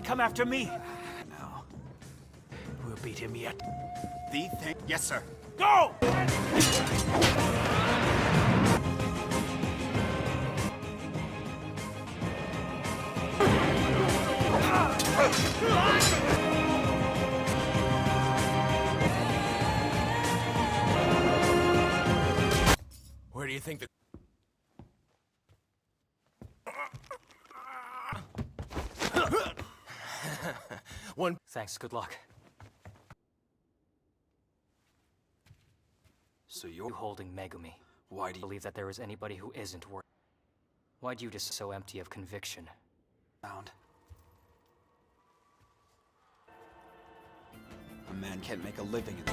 come after me. No. We'll beat him yet. The thing. Yes, sir. Go! Where do you think that... One... Thanks, good luck. So you're Holding Megumi. Why do you Believe that there is anybody who isn't worth. Why do you just so empty of conviction? found? A man can't make a living in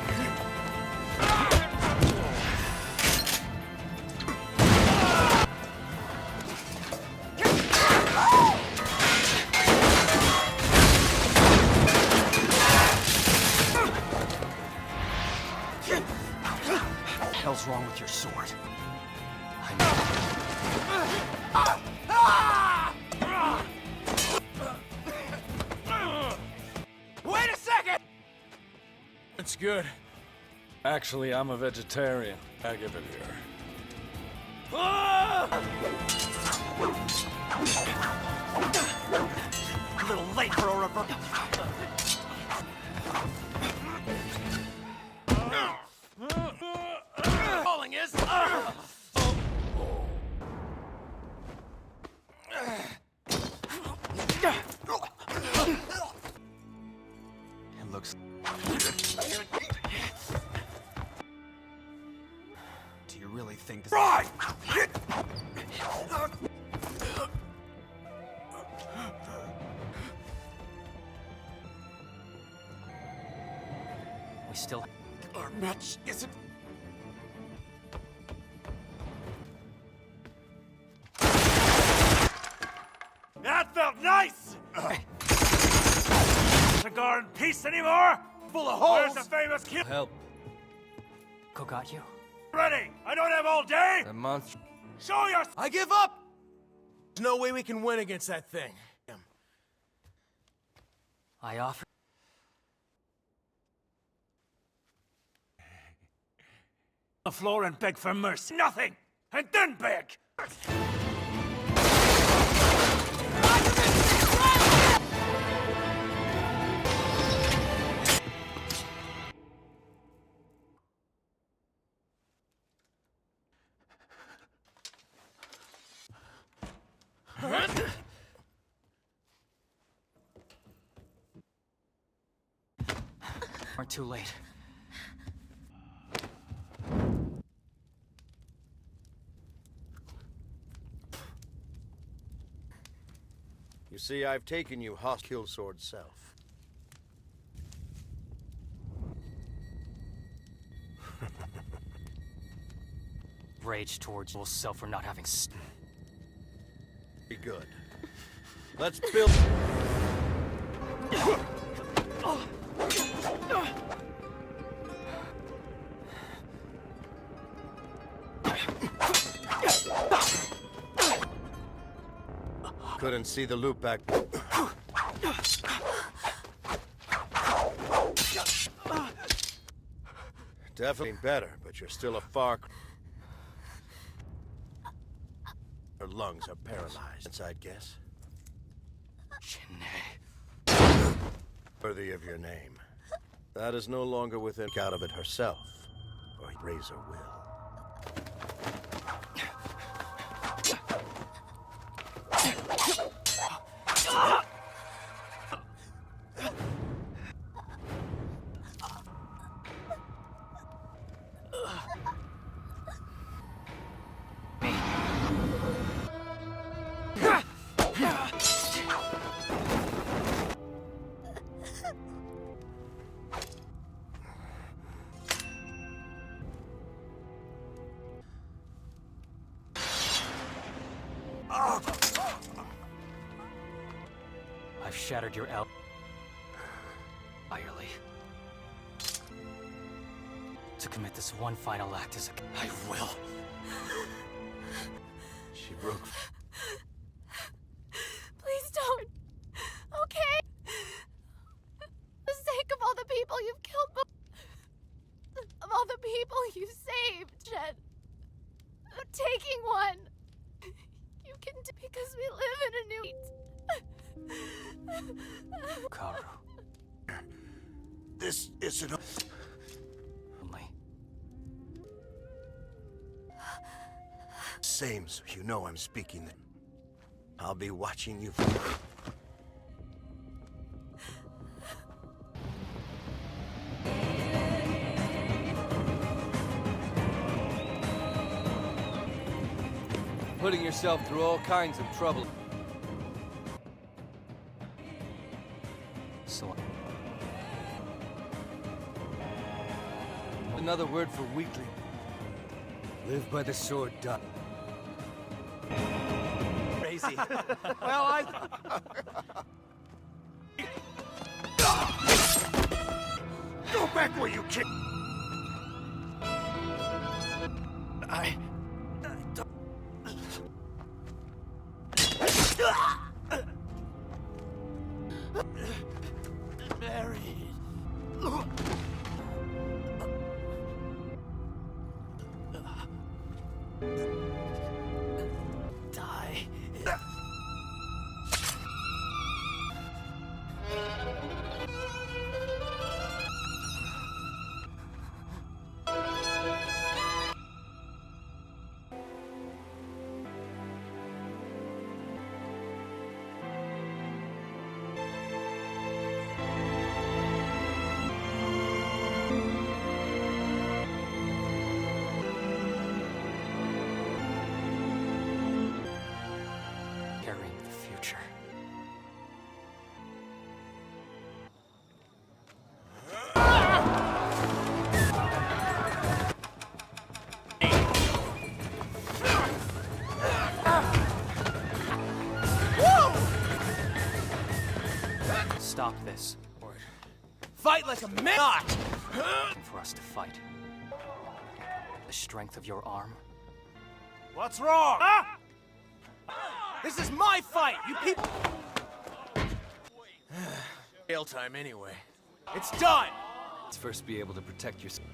What the hell's wrong with your sword? Wait a second! It's good. Actually, I'm a vegetarian. I give it here. A little late for a reverse. Calling is... It looks... Do you really think this... Right! We still... Our match isn't... That felt nice! Cigar in peace anymore? Full of holes! Where's the famous kill? Help. Who got you? Ready! I don't have all day! The monster. Show your... I give up! There's no way we can win against that thing. I offer... The floor and beg for mercy. Nothing! And then beg! We're too late. You see, I've taken you hostile sword self. Rage towards yourself for not having Be good. Let's build... Couldn't see the loop back. Definitely better, but you're still a far... Her lungs are paralyzed, I'd guess. Worthy of your name. That is no longer within out of it herself, or Razor will. I've shattered your entirely. To commit this one final act is I will. She broke... Please don't. Okay? Kaoru. This isn't Only. same, so you know I'm speaking. I'll be watching you. Putting yourself through all kinds of trouble. So Another word for weakling. Live by the sword, die. Crazy. Well, I... Go back where you came. I carrying the future. Stop this. Fight like a man. Not. For us to fight. The strength of your arm. What's wrong? Huh? This is my fight. You people. Jail time anyway. It's done. let's first be able to protect yourself.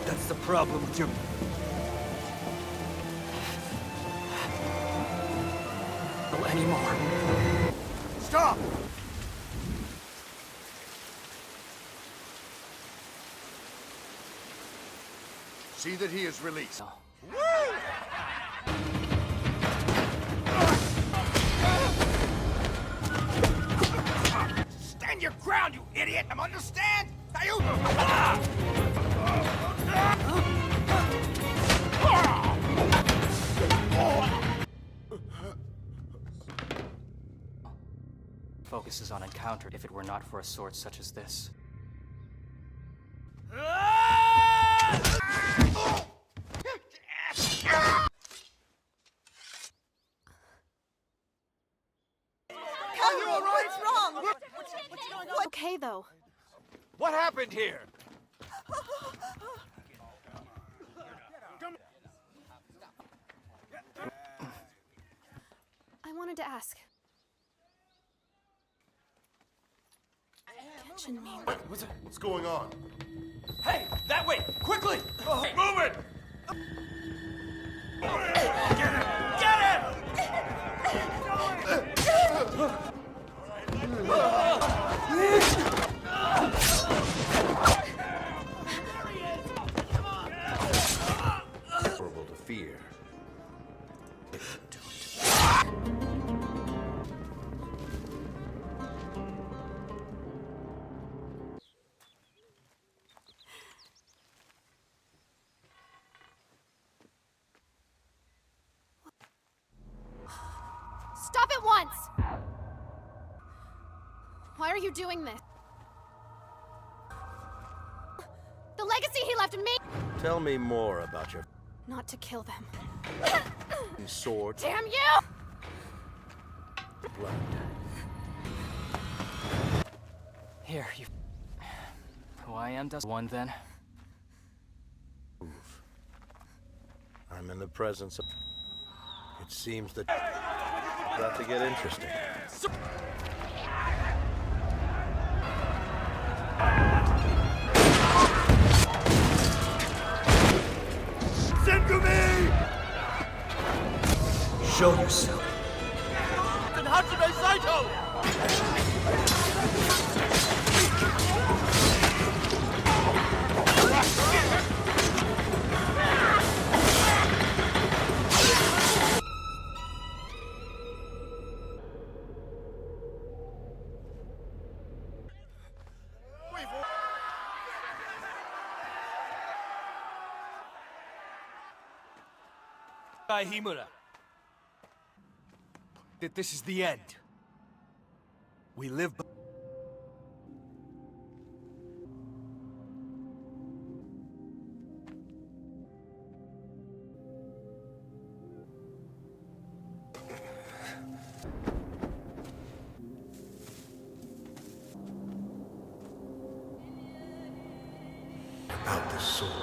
That's the problem with your... No anymore. Stop. See that he is released. No. Stand your ground, you idiot. Understand? Focuses on encounter if it were not for a sword such as this. Kaoru, what's wrong? Okay, though. What happened here? I wanted to ask. Kenshin mean... What's going on? Hey, that way, quickly! Move it! Get him! Horrible to fear. Stop at once! Why are you doing this? The legacy he left me! Tell me more about your Not to kill them. sword Damn you! blood. Here, you... Who I am does one then? Move. I'm in the presence of... It seems that... About to get interesting. Show yourself. And Hajime Saito! Himura. That this is the end. We live by... About the sword.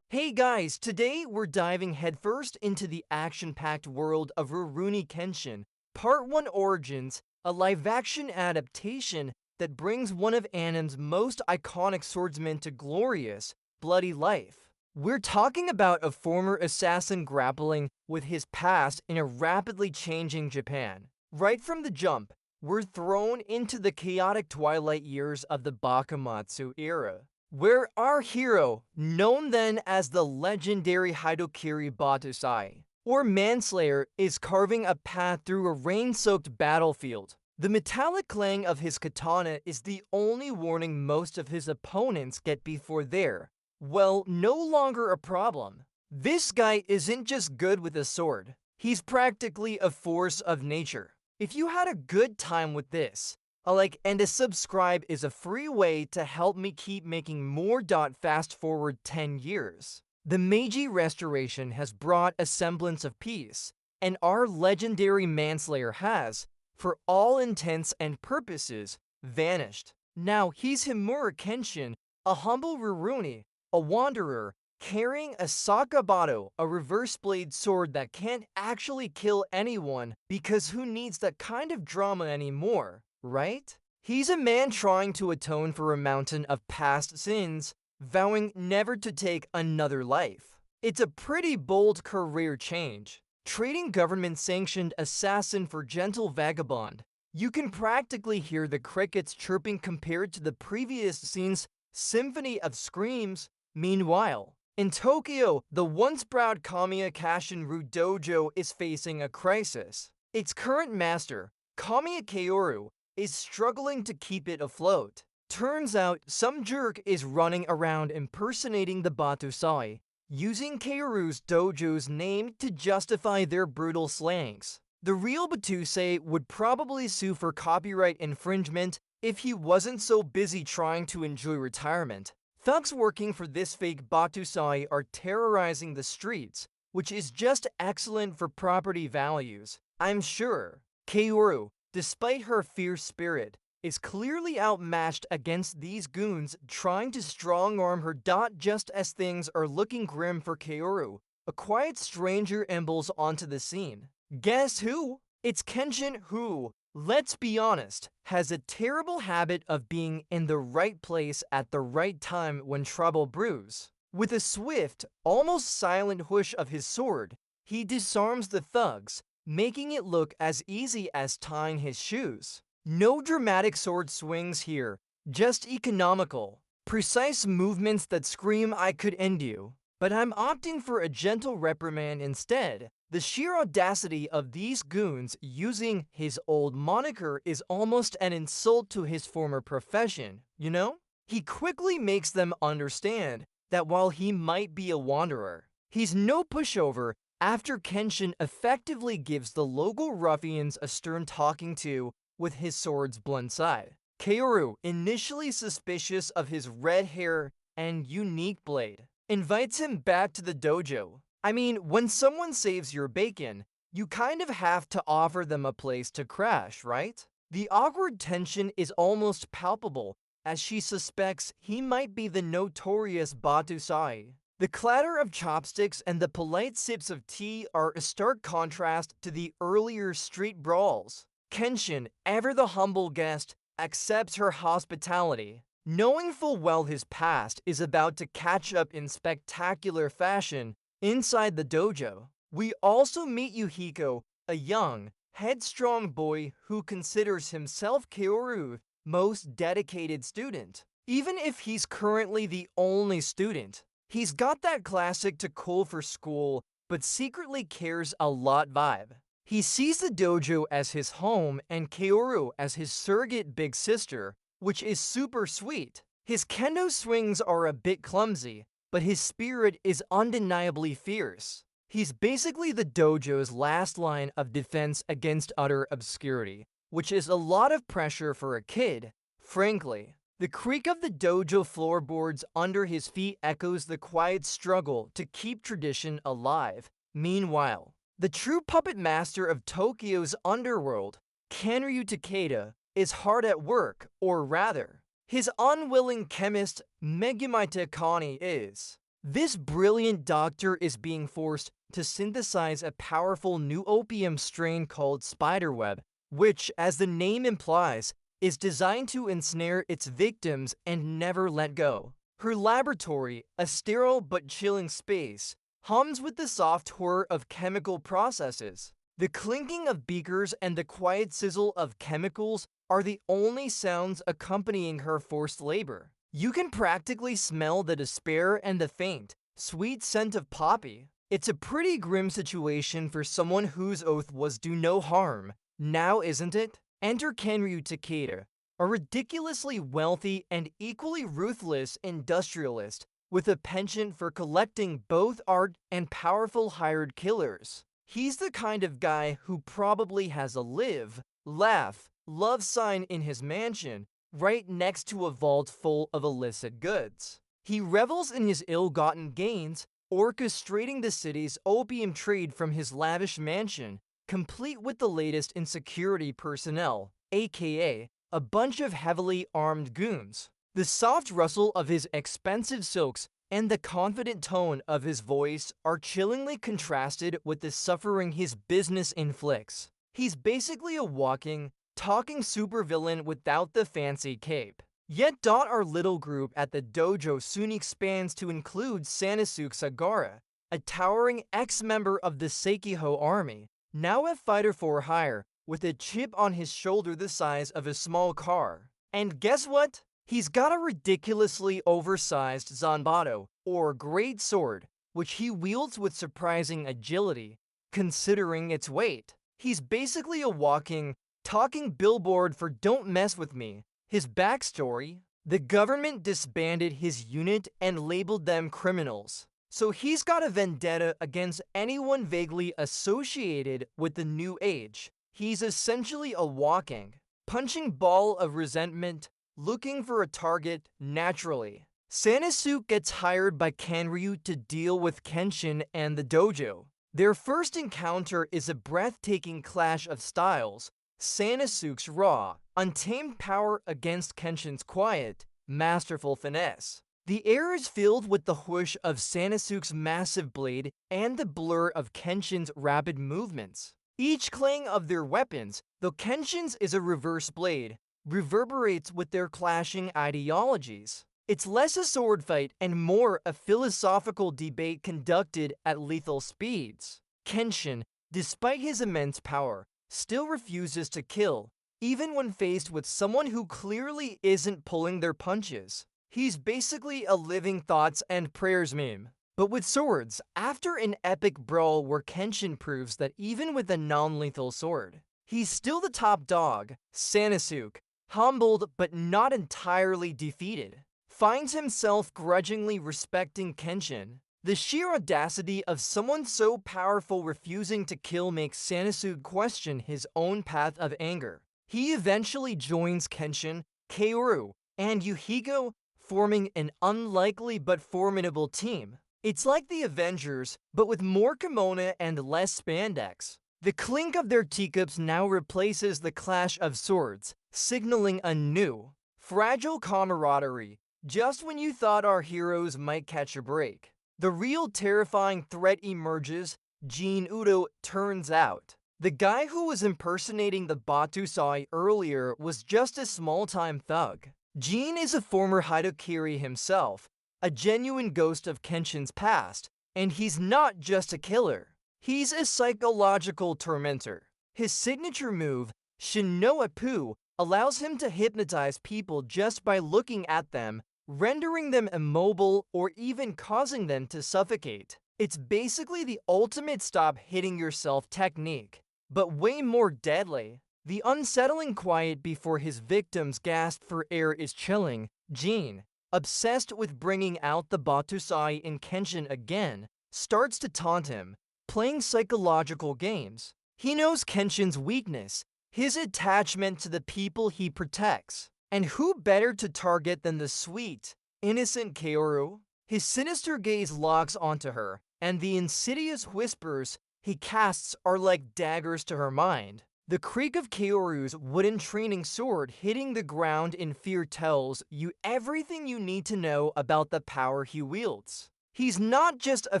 Hey guys, today we're diving headfirst into the action-packed world of Rurouni Kenshin, Part 1 Origins, a live-action adaptation that brings one of anime's most iconic swordsmen to glorious, bloody life. We're talking about a former assassin grappling with his past in a rapidly changing Japan. Right from the jump, we're thrown into the chaotic twilight years of the Bakumatsu era, where our hero, known then as the legendary Hitokiri Battousai, or Manslayer, is carving a path through a rain-soaked battlefield. The metallic clang of his katana is the only warning most of his opponents get before they're, well, no longer a problem. This guy isn't just good with a sword, he's practically a force of nature. If you had a good time with this, a like and a subscribe is a free way to help me keep making more. Fast forward 10 years. The Meiji Restoration has brought a semblance of peace, and our legendary Manslayer has, for all intents and purposes, vanished. Now he's Himura Kenshin, a humble Rurouni, a wanderer, carrying a Sakabato, a reverse blade sword that can't actually kill anyone because who needs that kind of drama anymore? Right? He's a man trying to atone for a mountain of past sins, vowing never to take another life. It's a pretty bold career change. Trading government-sanctioned assassin for gentle vagabond, you can practically hear the crickets chirping compared to the previous scene's symphony of screams. Meanwhile, in Tokyo, the once proud Kamiya Kashinru dojo is facing a crisis. Its current master, Kamiya Kaoru, is struggling to keep it afloat. Turns out some jerk is running around impersonating the Battousai, using Kaoru's dojo's name to justify their brutal slangs. The real Battousai would probably sue for copyright infringement if he wasn't so busy trying to enjoy retirement. Thugs working for this fake Battousai are terrorizing the streets, which is just excellent for property values, I'm sure. Kaoru, despite her fierce spirit, is clearly outmatched against these goons trying to strong-arm her. Just as things are looking grim for Kaoru, a quiet stranger ambles onto the scene. Guess who? It's Kenshin, who, let's be honest, has a terrible habit of being in the right place at the right time when trouble brews. With a swift, almost silent whoosh of his sword, he disarms the thugs, making it look as easy as tying his shoes. No dramatic sword swings here, just economical, precise movements that scream I could end you. But I'm opting for a gentle reprimand instead. The sheer audacity of these goons using his old moniker is almost an insult to his former profession, you know? He quickly makes them understand that while he might be a wanderer, he's no pushover after Kenshin effectively gives the local ruffians a stern talking to with his sword's blunt side. Kaoru, initially suspicious of his red hair and unique blade, invites him back to the dojo. I mean, when someone saves your bacon, you kind of have to offer them a place to crash, right? The awkward tension is almost palpable as she suspects he might be the notorious Battousai. The clatter of chopsticks and the polite sips of tea are a stark contrast to the earlier street brawls. Kenshin, ever the humble guest, accepts her hospitality. knowing full well his past is about to catch up in spectacular fashion inside the dojo. We also meet Yuhiko, a young, headstrong boy who considers himself Kaoru's most dedicated student. Even if he's currently the only student, he's got that classic to cool for school but secretly cares a lot vibe. He sees the dojo as his home and Kaoru as his surrogate big sister, which is super sweet. His kendo swings are a bit clumsy, but his spirit is undeniably fierce. He's basically the dojo's last line of defense against utter obscurity, which is a lot of pressure for a kid, frankly. The creak of the dojo floorboards under his feet echoes the quiet struggle to keep tradition alive. Meanwhile, the true puppet master of Tokyo's underworld, Kanryu Takeda, is hard at work, or rather, his unwilling chemist Megumi Takane is. This brilliant doctor is being forced to synthesize a powerful new opium strain called spiderweb, which, as the name implies, is designed to ensnare its victims and never let go. Her laboratory, a sterile but chilling space, hums with the soft whir of chemical processes. The clinking of beakers and the quiet sizzle of chemicals are the only sounds accompanying her forced labor. You can practically smell the despair and the faint, sweet scent of poppy. It's a pretty grim situation for someone whose oath was do no harm, now isn't it? Enter Kanryu Takeda, a ridiculously wealthy and equally ruthless industrialist with a penchant for collecting both art and powerful hired killers. He's the kind of guy who probably has a live, laugh, love sign in his mansion right next to a vault full of illicit goods. He revels in his ill-gotten gains, orchestrating the city's opium trade from his lavish mansion, complete with the latest in security personnel, aka a bunch of heavily armed goons. The soft rustle of his expensive silks and the confident tone of his voice are chillingly contrasted with the suffering his business inflicts. He's basically a walking, talking supervillain without the fancy cape. Yet our little group at the dojo soon expands to include Sanosuke Sagara, a towering ex-member of the Seikiho army, now a fighter for hire, with a chip on his shoulder the size of a small car. And guess what? He's got a ridiculously oversized zanbato, or great sword, which he wields with surprising agility, considering its weight. He's basically a walking, talking billboard for don't mess with me. His backstory: the government disbanded his unit and labeled them criminals. So he's got a vendetta against anyone vaguely associated with the new age. He's essentially a walking, punching ball of resentment, looking for a target naturally. Sanosuke gets hired by Kanryu to deal with Kenshin and the dojo. Their first encounter is a breathtaking clash of styles. Sanosuke's raw, untamed power against Kenshin's quiet, masterful finesse. The air is filled with the whoosh of Sanosuke's massive blade and the blur of Kenshin's rapid movements. Each clang of their weapons, though Kenshin's is a reverse blade, reverberates with their clashing ideologies. It's less a sword fight and more a philosophical debate conducted at lethal speeds. Kenshin, despite his immense power, still refuses to kill, even when faced with someone who clearly isn't pulling their punches. He's basically a living thoughts and prayers meme. But with swords, after an epic brawl where Kenshin proves that even with a non-lethal sword, he's still the top dog, Sanosuke, humbled but not entirely defeated, finds himself grudgingly respecting Kenshin. The sheer audacity of someone so powerful refusing to kill makes Sanosuke question his own path of anger. He eventually joins Kenshin, Kaoru, and Yuhiko, forming an unlikely but formidable team. It's like the Avengers, but with more kimono and less spandex. The clink of their teacups now replaces the clash of swords, signaling a new, fragile camaraderie, just when you thought our heroes might catch a break. The real terrifying threat emerges. Jin Udo turns out. The guy who was impersonating the Battousai earlier was just a small-time thug. Jin is a former Haidokiri himself, a genuine ghost of Kenshin's past, and he's not just a killer. He's a psychological tormentor. His signature move, Shin-no-Eppu, allows him to hypnotize people just by looking at them, rendering them immobile or even causing them to suffocate. It's basically the ultimate stop hitting yourself technique, but way more deadly. The unsettling quiet before his victims gasp for air is chilling. Jin, obsessed with bringing out the Battousai in Kenshin again, starts to taunt him, playing psychological games. He knows Kenshin's weakness, his attachment to the people he protects. And who better to target than the sweet, innocent Kaoru? His sinister gaze locks onto her, and the insidious whispers he casts are like daggers to her mind. The creak of Kaoru's wooden training sword hitting the ground in fear tells you everything you need to know about the power he wields. He's not just a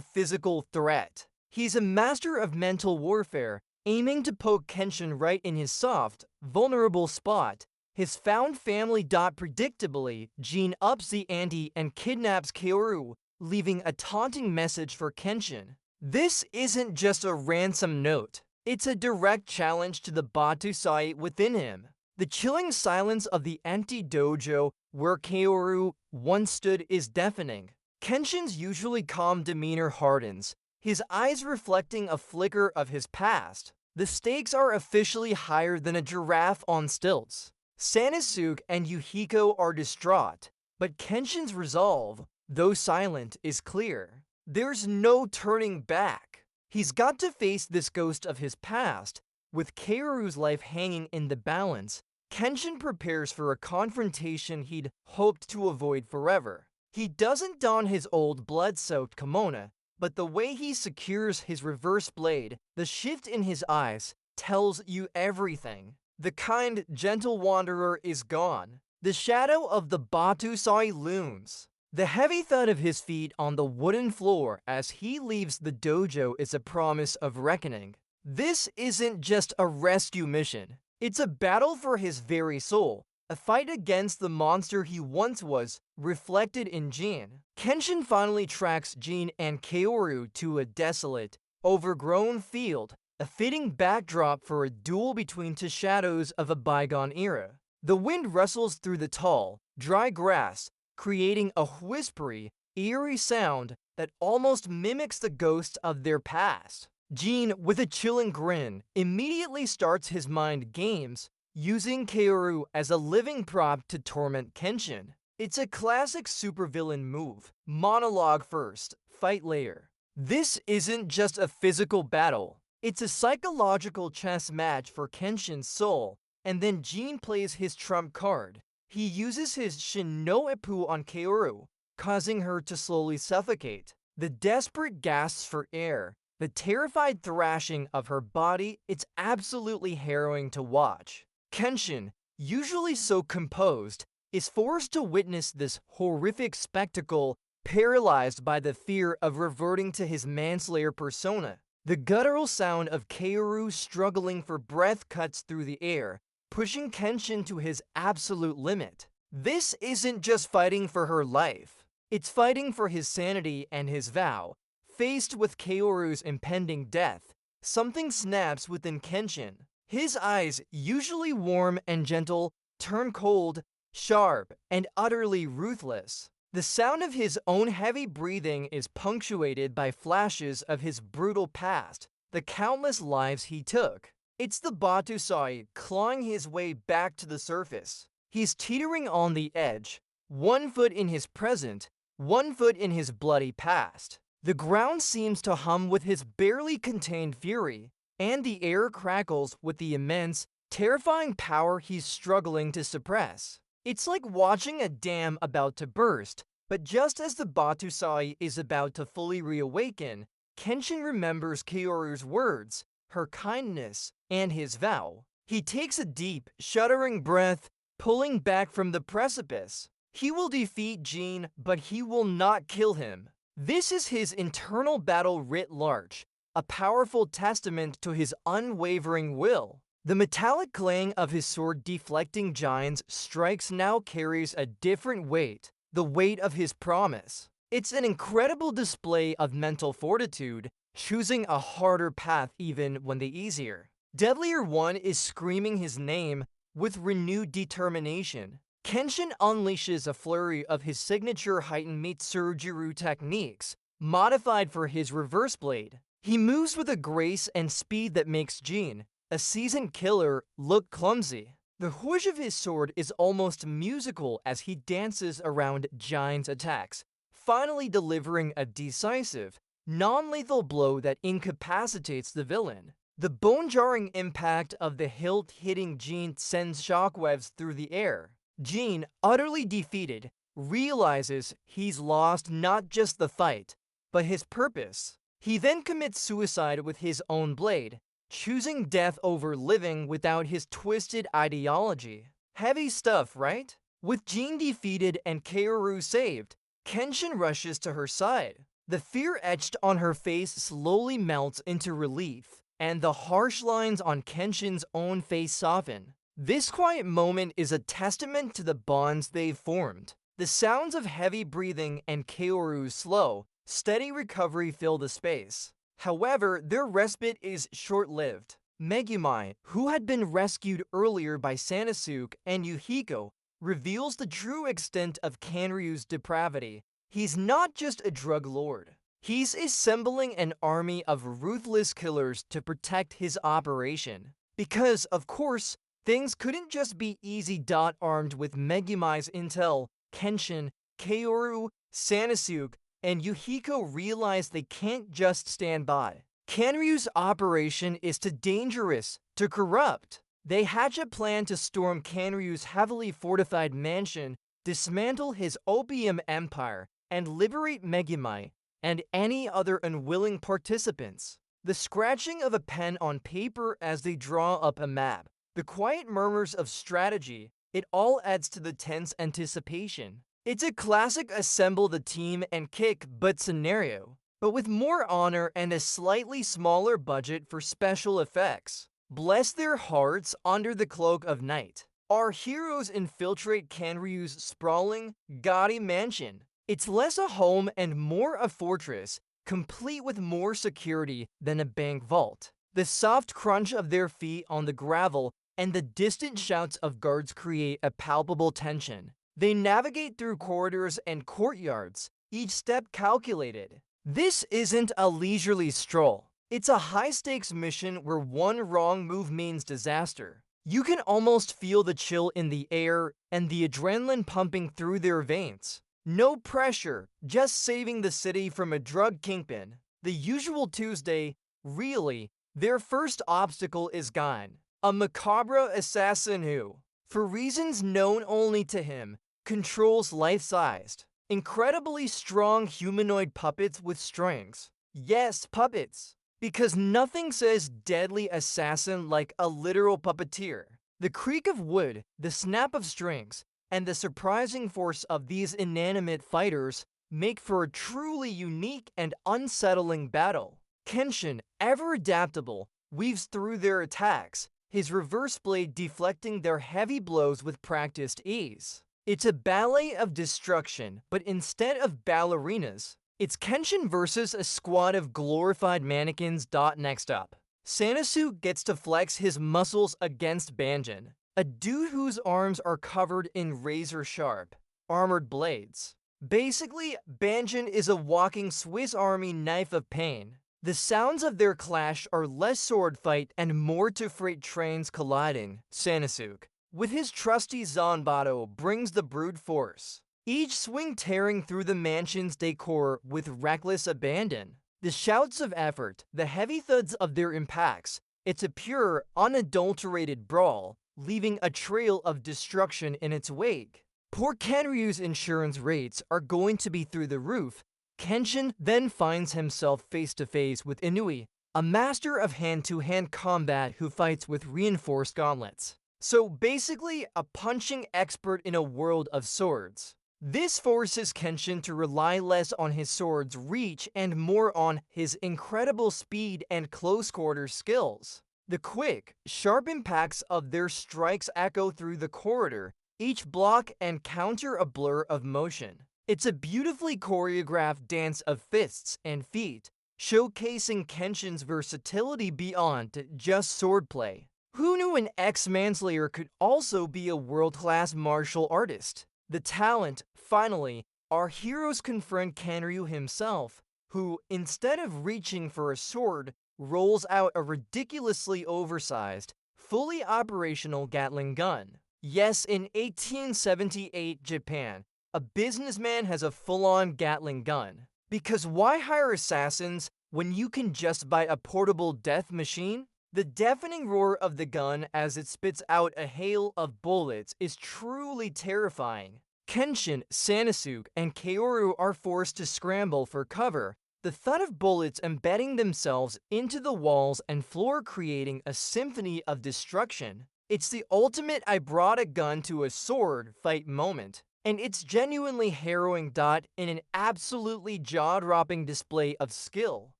physical threat. He's a master of mental warfare, aiming to poke Kenshin right in his soft, vulnerable spot. His found family. Predictably, Jin ups the ante and kidnaps Kaoru, leaving a taunting message for Kenshin. This isn't just a ransom note. It's a direct challenge to the Battousai within him. The chilling silence of the empty dojo where Kaoru once stood is deafening. Kenshin's usually calm demeanor hardens, his eyes reflecting a flicker of his past. The stakes are officially higher than a giraffe on stilts. Sanosuke and Yuhiko are distraught, but Kenshin's resolve, though silent, is clear. There's no turning back. He's got to face this ghost of his past. With Kaoru's life hanging in the balance, Kenshin prepares for a confrontation he'd hoped to avoid forever. He doesn't don his old blood-soaked kimono, but the way he secures his reverse blade, the shift in his eyes, tells you everything. The kind, gentle wanderer is gone. The shadow of the Battousai looms. The heavy thud of his feet on the wooden floor as he leaves the dojo is a promise of reckoning. This isn't just a rescue mission. It's a battle for his very soul, a fight against the monster he once was, reflected in Jin. Kenshin finally tracks Jin and Kaoru to a desolate, overgrown field, a fitting backdrop for a duel between two shadows of a bygone era. The wind rustles through the tall, dry grass, creating a whispery, eerie sound that almost mimics the ghosts of their past. Jin, with a chilling grin, immediately starts his mind games, using Kaoru as a living prop to torment Kenshin. It's a classic supervillain move. Monologue first, fight later. This isn't just a physical battle. It's a psychological chess match for Kenshin's soul, and then Jin plays his trump card. He uses his Shin-no-Eppu on Kaoru, causing her to slowly suffocate. The desperate gasps for air, the terrified thrashing of her body, it's absolutely harrowing to watch. Kenshin, usually so composed, is forced to witness this horrific spectacle, paralyzed by the fear of reverting to his manslayer persona. The guttural sound of Kaoru struggling for breath cuts through the air, pushing Kenshin to his absolute limit. This isn't just fighting for her life. It's fighting for his sanity and his vow. Faced with Kaoru's impending death, something snaps within Kenshin. His eyes, usually warm and gentle, turn cold, sharp, and utterly ruthless. The sound of his own heavy breathing is punctuated by flashes of his brutal past, the countless lives he took. It's the Battousai clawing his way back to the surface. He's teetering on the edge, 1 foot in his present, 1 foot in his bloody past. The ground seems to hum with his barely contained fury, and the air crackles with the immense, terrifying power he's struggling to suppress. It's like watching a dam about to burst, but just as the Battousai is about to fully reawaken, Kenshin remembers Kaoru's words, her kindness, and his vow. He takes a deep, shuddering breath, pulling back from the precipice. He will defeat Jin, but he will not kill him. This is his internal battle writ large, a powerful testament to his unwavering will. The metallic clang of his sword deflecting giants' strikes now carries a different weight, the weight of his promise. It's an incredible display of mental fortitude, choosing a harder path even when the easier. Deadlier One is screaming his name with renewed determination. Kenshin unleashes a flurry of his signature heightened Mitsuru techniques, modified for his reverse blade. He moves with a grace and speed that makes Jin, a seasoned killer, look clumsy. The whoosh of his sword is almost musical as he dances around Jin's attacks, finally delivering a decisive, non-lethal blow that incapacitates the villain. The bone-jarring impact of the hilt hitting Jin sends shockwaves through the air. Jin, utterly defeated, realizes he's lost not just the fight, but his purpose. He then commits suicide with his own blade, choosing death over living without his twisted ideology. Heavy stuff, right? With Jin defeated and Kaoru saved, Kenshin rushes to her side. The fear etched on her face slowly melts into relief, and the harsh lines on Kenshin's own face soften. This quiet moment is a testament to the bonds they've formed. The sounds of heavy breathing and Kaoru's slow, steady recovery fill the space. However, their respite is short-lived. Megumi, who had been rescued earlier by Sanosuke and Yuhiko, reveals the true extent of Kanryu's depravity. He's not just a drug lord. He's assembling an army of ruthless killers to protect his operation. Because, of course, things couldn't just be easy. Armed with Megumi's intel, Kenshin, Kaoru, Sanosuke, and Yuhiko realize they can't just stand by. Kanryu's operation is too dangerous, too corrupt. They hatch a plan to storm Kanryu's heavily fortified mansion, dismantle his opium empire, and liberate Megumi and any other unwilling participants. The scratching of a pen on paper as they draw up a map, the quiet murmurs of strategy, it all adds to the tense anticipation. It's a classic assemble the team and kick butt scenario, but with more honor and a slightly smaller budget for special effects. Bless their hearts under the cloak of night. Our heroes infiltrate Kanryu's sprawling, gaudy mansion. It's less a home and more a fortress, complete with more security than a bank vault. The soft crunch of their feet on the gravel and the distant shouts of guards create a palpable tension. They navigate through corridors and courtyards, each step calculated. This isn't a leisurely stroll. It's a high-stakes mission where one wrong move means disaster. You can almost feel the chill in the air and the adrenaline pumping through their veins. No pressure, just saving the city from a drug kingpin. The usual Tuesday, really, their first obstacle is gone. A macabre assassin who, for reasons known only to him, controls life-sized, incredibly strong humanoid puppets with strings. Yes, puppets. Because nothing says deadly assassin like a literal puppeteer. The creak of wood, the snap of strings, and the surprising force of these inanimate fighters make for a truly unique and unsettling battle. Kenshin, ever adaptable, weaves through their attacks, his reverse blade deflecting their heavy blows with practiced ease. It's a ballet of destruction, but instead of ballerinas, it's Kenshin versus a squad of glorified mannequins. Next up, Sanosuke gets to flex his muscles against Banjin, a dude whose arms are covered in razor-sharp, armored blades. Basically, Banjin is a walking Swiss Army knife of pain. The sounds of their clash are less sword fight and more to freight trains colliding. Sanosuke, with his trusty Zanbato, brings the brute force. Each swing tearing through the mansion's decor with reckless abandon. The shouts of effort, the heavy thuds of their impacts, it's a pure, unadulterated brawl, leaving a trail of destruction in its wake. Poor Kanryu's insurance rates are going to be through the roof. Kenshin then finds himself face to face with Inui, a master of hand-to-hand combat who fights with reinforced gauntlets. So basically, a punching expert in a world of swords. This forces Kenshin to rely less on his sword's reach and more on his incredible speed and close-quarter skills. The quick, sharp impacts of their strikes echo through the corridor, each block and counter a blur of motion. It's a beautifully choreographed dance of fists and feet, showcasing Kenshin's versatility beyond just swordplay. Who knew an ex-manslayer could also be a world-class martial artist? The talent, finally, our heroes confront Kaoru himself, who, instead of reaching for a sword, rolls out a ridiculously oversized, fully operational Gatling gun. Yes, in 1878 Japan, a businessman has a full-on Gatling gun. Because why hire assassins when you can just buy a portable death machine? The deafening roar of the gun as it spits out a hail of bullets is truly terrifying. Kenshin, Sanosuke, and Kaoru are forced to scramble for cover, the thud of bullets embedding themselves into the walls and floor, creating a symphony of destruction. It's the ultimate I brought a gun to a sword fight moment, and it's genuinely harrowing. In an absolutely jaw-dropping display of skill.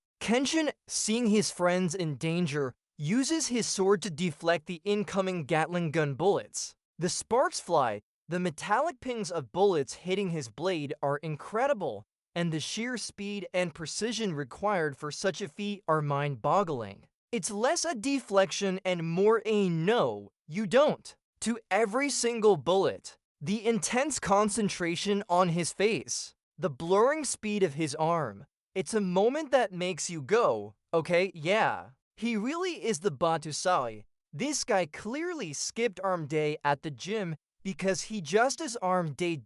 Kenshin, seeing his friends in danger, uses his sword to deflect the incoming Gatling gun bullets. The sparks fly, the metallic pings of bullets hitting his blade are incredible, and the sheer speed and precision required for such a feat are mind-boggling. It's less a deflection and more a no, you don't, to every single bullet. The intense concentration on his face, the blurring speed of his arm. It's a moment that makes you go, okay, yeah. He really is the Battousai. This guy clearly skipped arm day at the gym because he just as arm day.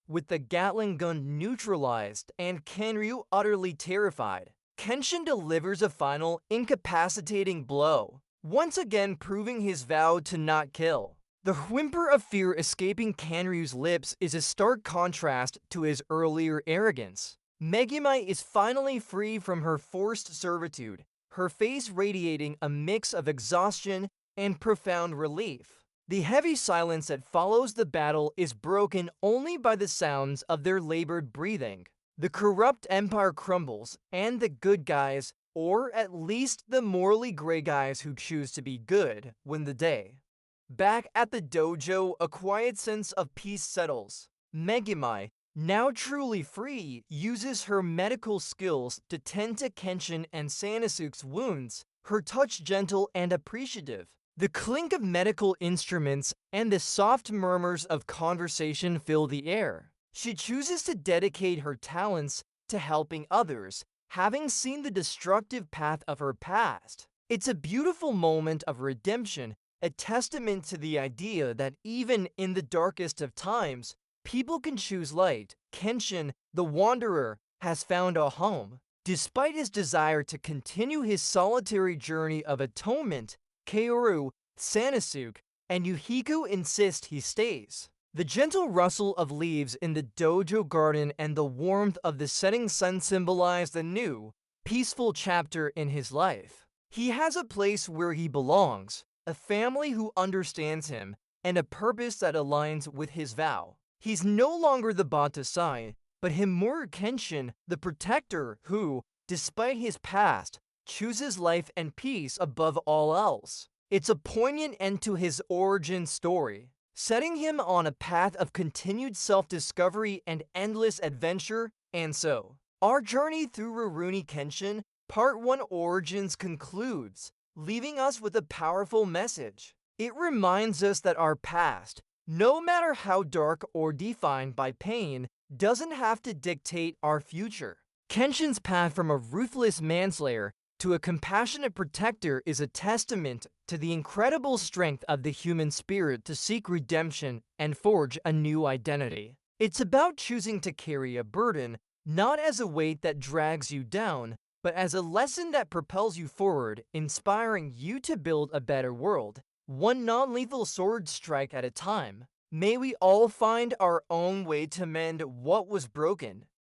With the Gatling gun neutralized and Kaoru utterly terrified. Kenshin delivers a final, incapacitating blow, once again proving his vow to not kill. The whimper of fear escaping Kaoru's lips is a stark contrast to his earlier arrogance. Megumi is finally free from her forced servitude, her face radiating a mix of exhaustion and profound relief. The heavy silence that follows the battle is broken only by the sounds of their labored breathing. The corrupt empire crumbles, and the good guys, or at least the morally gray guys who choose to be good, win the day. Back at the dojo, a quiet sense of peace settles. Megumi, now truly free, uses her medical skills to tend to Kenshin and Sanosuke's wounds, her touch gentle and appreciative. The clink of medical instruments and the soft murmurs of conversation fill the air. She chooses to dedicate her talents to helping others, having seen the destructive path of her past. It's a beautiful moment of redemption, a testament to the idea that even in the darkest of times, people can choose light. Kenshin, the wanderer, has found a home. Despite his desire to continue his solitary journey of atonement, Kaoru, Sanosuke, and Yuhiko insist he stays. The gentle rustle of leaves in the dojo garden and the warmth of the setting sun symbolize the new, peaceful chapter in his life. He has a place where he belongs, a family who understands him, and a purpose that aligns with his vow. He's no longer the Battousai, but Himura Kenshin, the protector who, despite his past, chooses life and peace above all else. It's a poignant end to his origin story, setting him on a path of continued self-discovery and endless adventure. And so, our journey through Rurouni Kenshin, Part 1 Origins concludes, leaving us with a powerful message. It reminds us that our past, no matter how dark or defined by pain, doesn't have to dictate our future. Kenshin's path from a ruthless manslayer to a compassionate protector is a testament to the incredible strength of the human spirit to seek redemption and forge a new identity. It's about choosing to carry a burden, not as a weight that drags you down, but as a lesson that propels you forward, inspiring you to build a better world, one non-lethal sword strike at a time. May we all find our own way to mend what was broken.